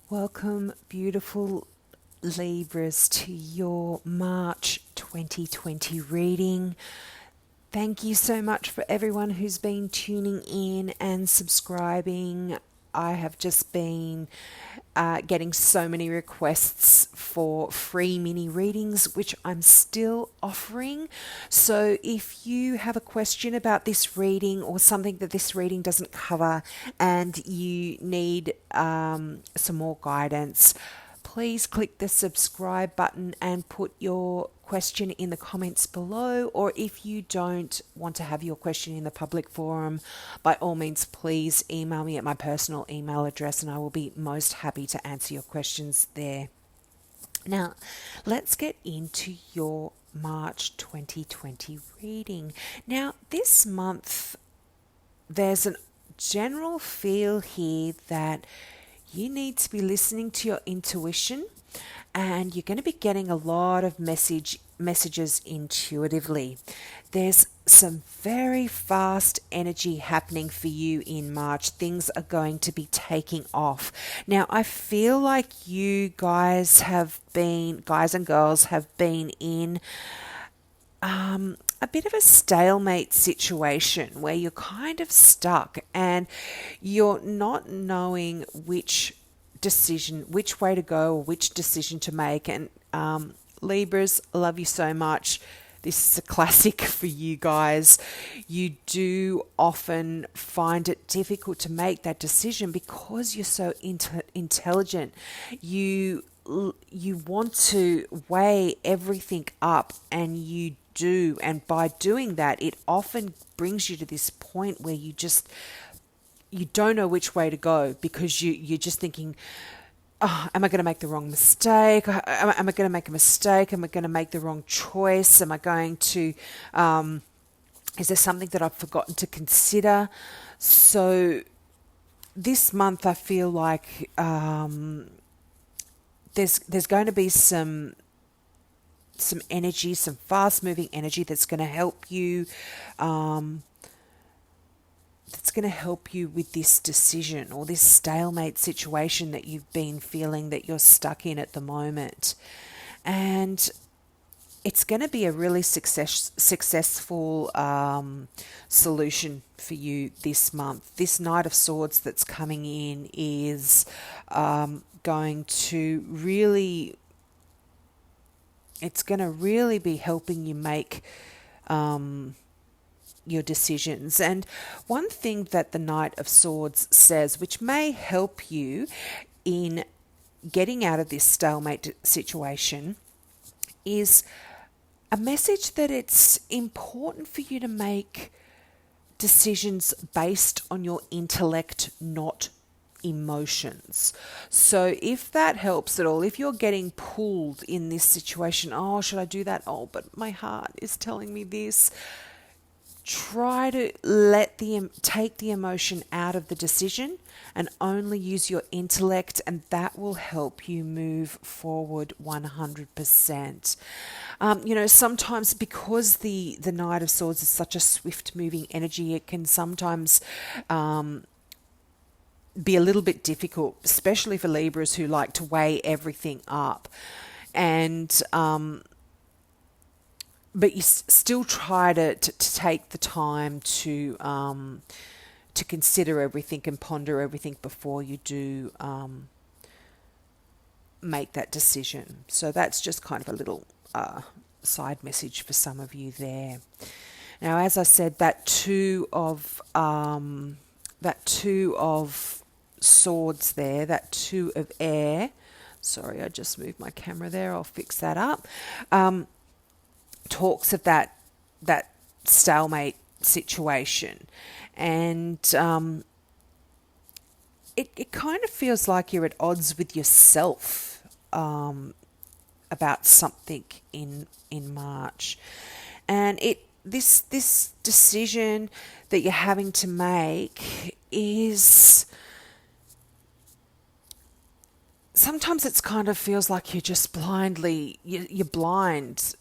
Welcome, beautiful Libras, to your March 2020 reading. Thank you so much for everyone who's been tuning in and subscribing. I have just been getting so many requests for free mini readings, which I'm still offering. So if you have a question about this reading or something that this reading doesn't cover and you need some more guidance, please click the subscribe button and put your question in the comments below. Or if you don't want to have your question in the public forum, by all means, please email me at my personal email address and I will be most happy to answer your questions there. Now, let's get into your March 2020 reading. Now, this month, there's a general feel here that you need to be listening to your intuition, and you're going to be getting a lot of messages intuitively. There's some very fast energy happening for you in March. Things are going to be taking off. Now, I feel like you guys and girls have been in a bit of a stalemate situation where you're kind of stuck and you're not knowing which way to go or which decision to make. And Libras, I love you so much. This is a classic for you guys. You do often find it difficult to make that decision because you're so intelligent. You want to weigh everything up, and you do. And by doing that, it often brings you to this point where you don't know which way to go, because you're just thinking, oh, am I going to make the wrong mistake? Am I going to make a mistake? Am I going to make the wrong choice? Am I going to, is there something that I've forgotten to consider? So this month I feel like there's going to be some energy, some fast moving energy that's going to help you with this decision or this stalemate situation that you've been feeling that you're stuck in at the moment. And it's going to be a really successful solution for you this month. This Knight of Swords that's coming in is going to really be helping you make your decisions. And one thing that the Knight of Swords says, which may help you in getting out of this stalemate situation, is a message that it's important for you to make decisions based on your intellect, not emotions. So if that helps at all, if you're getting pulled in this situation, oh, should I do that? Oh, but my heart is telling me this. Try to take the emotion out of the decision and only use your intellect, and that will help you move forward 100%. Sometimes because the Knight of Swords is such a swift moving energy, it can sometimes be a little bit difficult, especially for Libras who like to weigh everything up. And but you still try to take the time to consider everything and ponder everything before you do make that decision. So that's just kind of a little side message for some of you there. Now, as I said, that two of swords there, that two of air. Sorry, I just moved my camera there. I'll fix that up. Talks of that stalemate situation, and it kind of feels like you're at odds with yourself about something in March, and this decision that you're having to make is, sometimes it's kind of feels like you're just you're blind.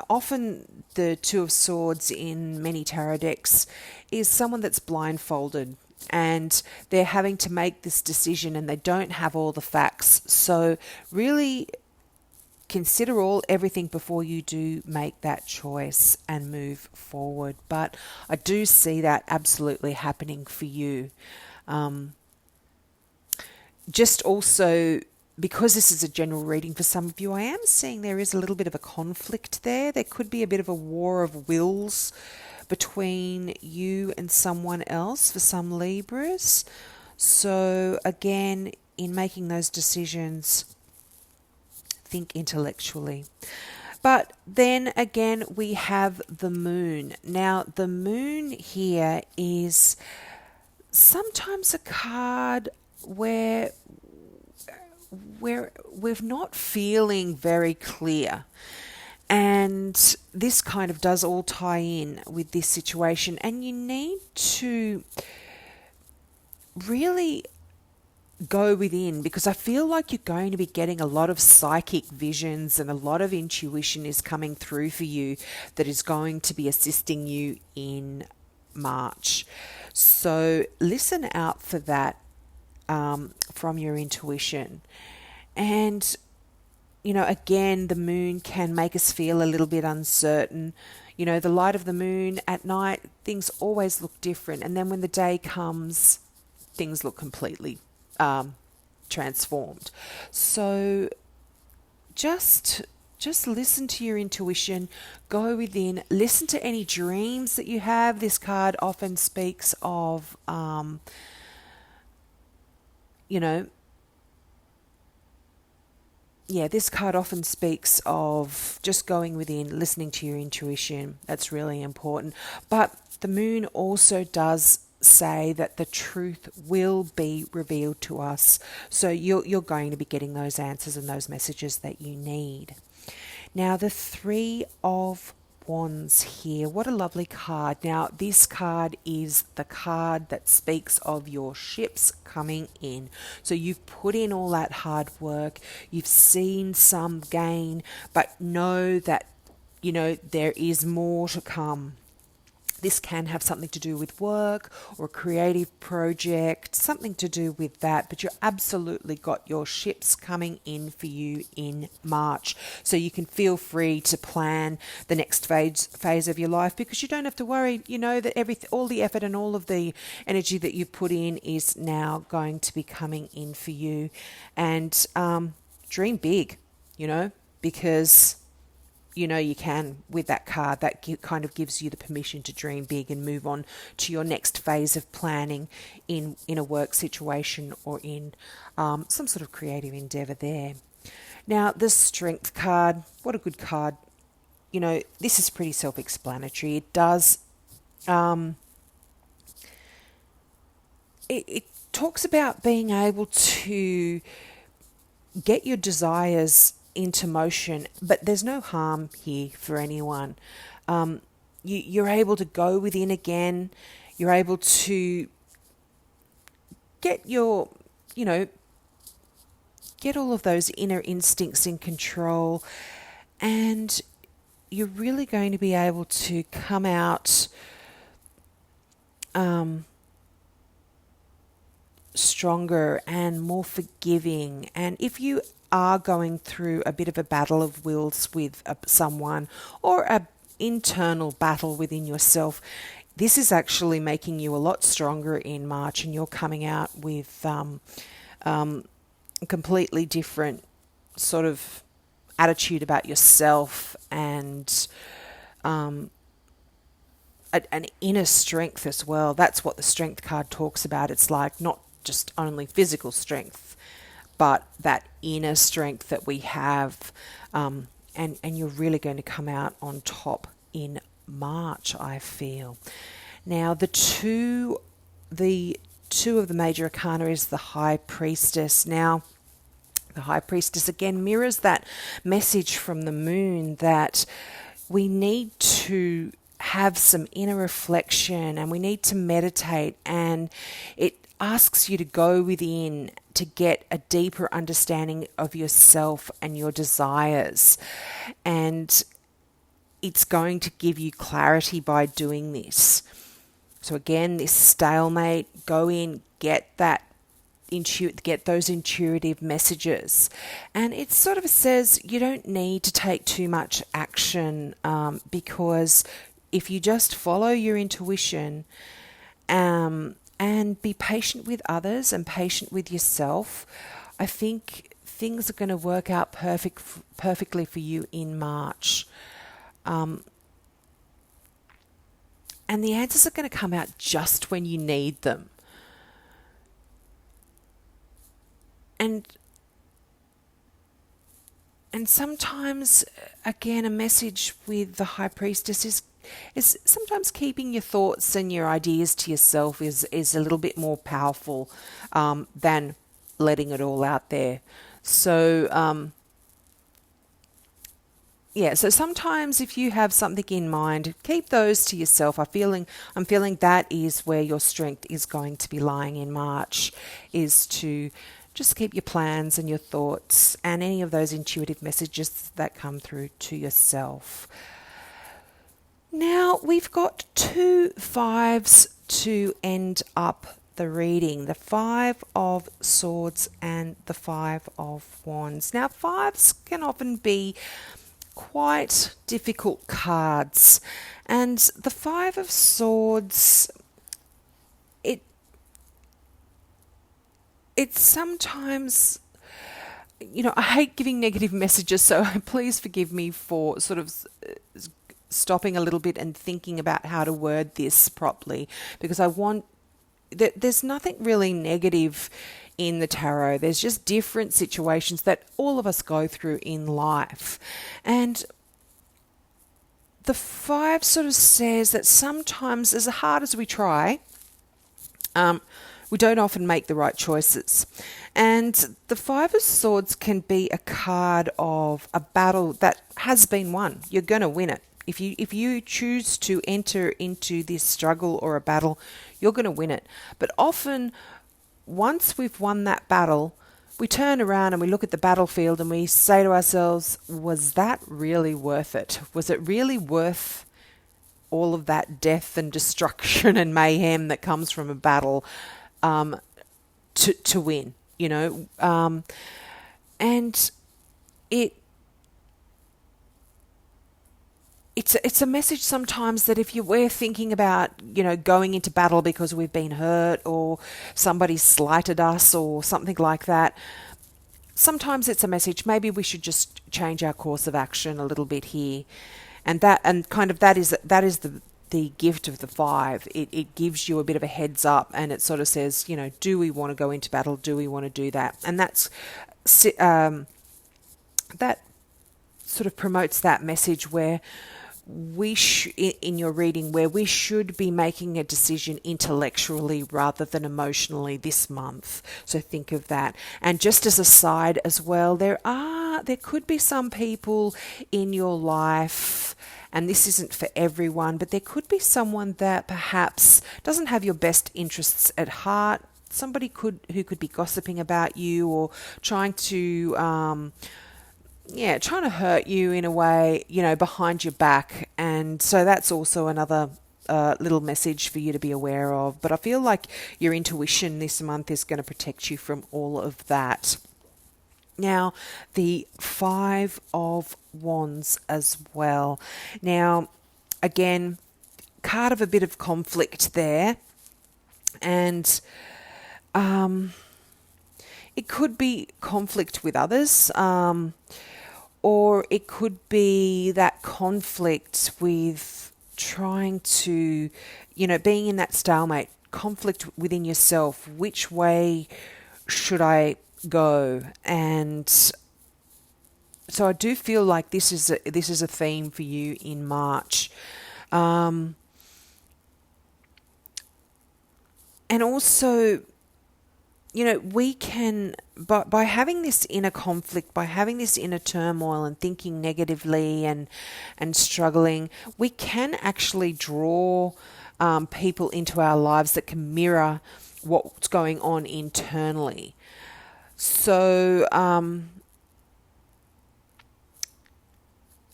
Often the Two of Swords in many tarot decks is someone that's blindfolded and they're having to make this decision and they don't have all the facts. So really consider everything before you do make that choice and move forward. But I do see that absolutely happening for you. Just also, because this is a general reading for some of you, I am seeing there is a little bit of a conflict there. There could be a bit of a war of wills between you and someone else for some Libras. So again, in making those decisions, think intellectually. But then again, we have the moon. Now, the moon here is sometimes a card where we're not feeling very clear. And this kind of does all tie in with this situation. And you need to really go within, because I feel like you're going to be getting a lot of psychic visions and a lot of intuition is coming through for you that is going to be assisting you in March. So listen out for that from your intuition. And, you know, again, the moon can make us feel a little bit uncertain. You know, the light of the moon at night, things always look different. And then when the day comes, things look completely transformed. So just listen to your intuition, go within, listen to any dreams that you have. This card often speaks of, this card often speaks of just going within, listening to your intuition. That's really important. But the moon also does say that the truth will be revealed to us. So you're going to be getting those answers and those messages that you need. Now, the Three of Wands here. What a lovely card. Now, this card is the card that speaks of your ships coming in. So you've put in all that hard work. You've seen some gain, but know that, you know, there is more to come. This can have something to do with work or a creative project, something to do with that, but you absolutely got your ships coming in for you in March. So you can feel free to plan the next phase of your life, because you don't have to worry. You know that all the effort and all of the energy that you put in is now going to be coming in for you. And dream big, because you know you can with that card. That kind of gives you the permission to dream big and move on to your next phase of planning in a work situation or in some sort of creative endeavor there. Now, the Strength card, what a good card. You know, this is pretty self-explanatory. It does, it talks about being able to get your desires into motion, but there's no harm here for anyone. You're able to go within again. You're able to get get all of those inner instincts in control, and you're really going to be able to come out stronger and more forgiving. And if you are going through a bit of a battle of wills with someone, or an internal battle within yourself, this is actually making you a lot stronger in March, and you're coming out with a completely different sort of attitude about yourself, and an inner strength as well. That's what the Strength card talks about. It's like not just only physical strength, but that inner strength that we have, and you're really going to come out on top in March, I feel. Now, the two of the major arcana is the High Priestess. Now, the High Priestess again mirrors that message from the moon that we need to have some inner reflection and we need to meditate, and it asks you to go within to get a deeper understanding of yourself and your desires. And it's going to give you clarity by doing this. So again, this stalemate, go in, get those intuitive messages. And it sort of says you don't need to take too much action, because if you just follow your intuition, and be patient with others and patient with yourself, I think things are going to work out perfectly for you in March. And the answers are going to come out just when you need them. And sometimes, again, a message with the High Priestess is sometimes keeping your thoughts and your ideas to yourself is a little bit more powerful than letting it all out there. So, so sometimes if you have something in mind, keep those to yourself. I'm feeling that is where your strength is going to be lying in March, is to just keep your plans and your thoughts and any of those intuitive messages that come through to yourself. Now we've got 2 5s to end up the reading, the 5 of Swords and the 5 of Wands. Now 5s can often be quite difficult cards, and the 5 of Swords, it's sometimes, I hate giving negative messages, so please forgive me for sort of stopping a little bit and thinking about how to word this properly, because there's nothing really negative in the tarot. There's just different situations that all of us go through in life. And the 5 sort of says that sometimes, as hard as we try, we don't often make the right choices. And the 5 of Swords can be a card of a battle that has been won. You're going to win it. If you choose to enter into this struggle or a battle, you're going to win it. But often, once we've won that battle, we turn around and we look at the battlefield and we say to ourselves, was that really worth it? Was it really worth all of that death and destruction and mayhem that comes from a battle to win, and it's a message sometimes that if we're thinking about, going into battle because we've been hurt or somebody slighted us or something like that, sometimes it's a message maybe we should just change our course of action a little bit here, and that is the gift of the 5. It gives you a bit of a heads up, and it sort of says, do we want to go into battle? Do we want to do that? And that sort of promotes that message where in your reading, where we should be making a decision intellectually rather than emotionally this month. So think of that. And just as a side as well, there could be some people in your life, and this isn't for everyone, but there could be someone that perhaps doesn't have your best interests at heart. Somebody who could be gossiping about you or trying to hurt you in a way, behind your back. And so that's also another little message for you to be aware of. But I feel like your intuition this month is going to protect you from all of that. Now, the 5 of Wands as well. Now, again, card of a bit of conflict there. And it could be conflict with others, or it could be that conflict with trying to, being in that stalemate, conflict within yourself. Which way should I go? And so I do feel like this is a theme for you in March. And also, we can, by having this inner conflict, by having this inner turmoil and thinking negatively and struggling, we can actually draw people into our lives that can mirror what's going on internally. So,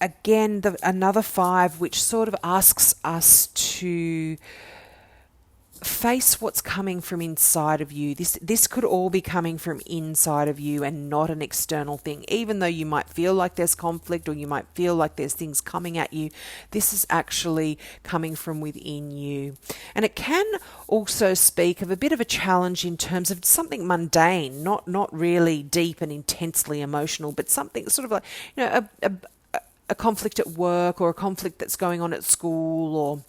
again, another 5, which sort of asks us to face what's coming from inside of you. This could all be coming from inside of you and not an external thing. Even though you might feel like there's conflict or you might feel like there's things coming at you, this is actually coming from within you. And it can also speak of a bit of a challenge in terms of something mundane, not really deep and intensely emotional, but something sort of like, a conflict at work, or a conflict that's going on at school, or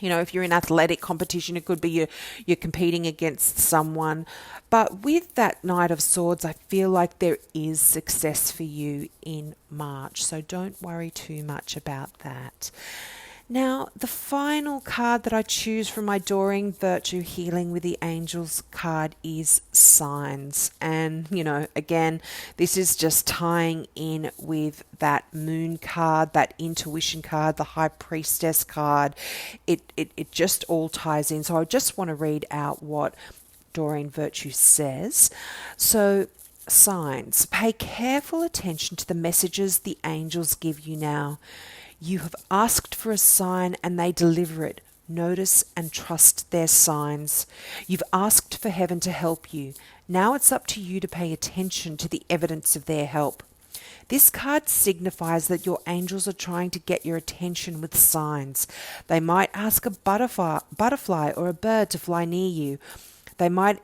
if you're in athletic competition, it could be you're competing against someone. But with that Knight of Swords, I feel like there is success for you in March. So don't worry too much about that. Now, the final card that I choose from my Doreen Virtue Healing with the Angels card is Signs. And, again, this is just tying in with that Moon card, that Intuition card, the High Priestess card. It just all ties in. So I just want to read out what Doreen Virtue says. So, Signs. Pay careful attention to the messages the angels give you now. You have asked for a sign and they deliver it. Notice and trust their signs. You've asked for heaven to help you. Now it's up to you to pay attention to the evidence of their help. This card signifies that your angels are trying to get your attention with signs. They might ask a butterfly or a bird to fly near you. They might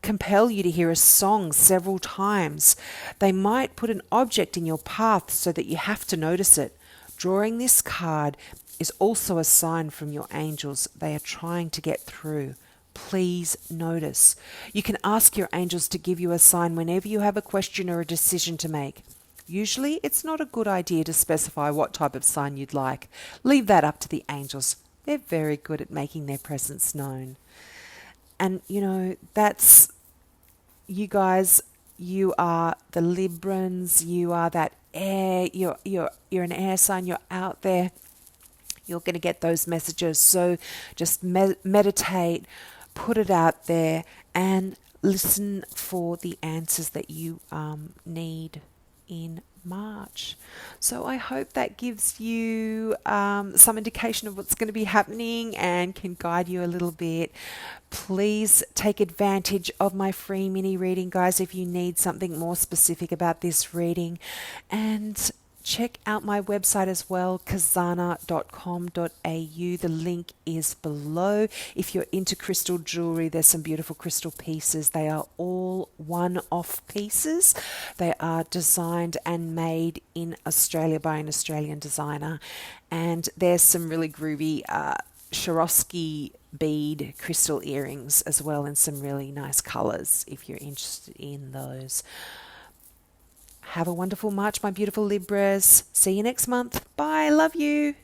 compel you to hear a song several times. They might put an object in your path so that you have to notice it. Drawing this card is also a sign from your angels. They are trying to get through. Please notice. You can ask your angels to give you a sign whenever you have a question or a decision to make. Usually, it's not a good idea to specify what type of sign you'd like. Leave that up to the angels. They're very good at making their presence known. And, that's you guys. You are the Librans. You are that air. You're an air sign. You're out there. You're going to get those messages. So just meditate, put it out there, and listen for the answers that you need in March. So I hope that gives you some indication of what's going to be happening and can guide you a little bit. Please take advantage of my free mini reading, guys, if you need something more specific about this reading. And check out my website as well, kazana.com.au. The link is below. If you're into crystal jewelry, there's some beautiful crystal pieces. They are all one-off pieces. They are designed and made in Australia by an Australian designer. And there's some really groovy Swarovski bead crystal earrings as well, in some really nice colours if you're interested in those. Have a wonderful March, my beautiful Libras. See you next month. Bye. Love you.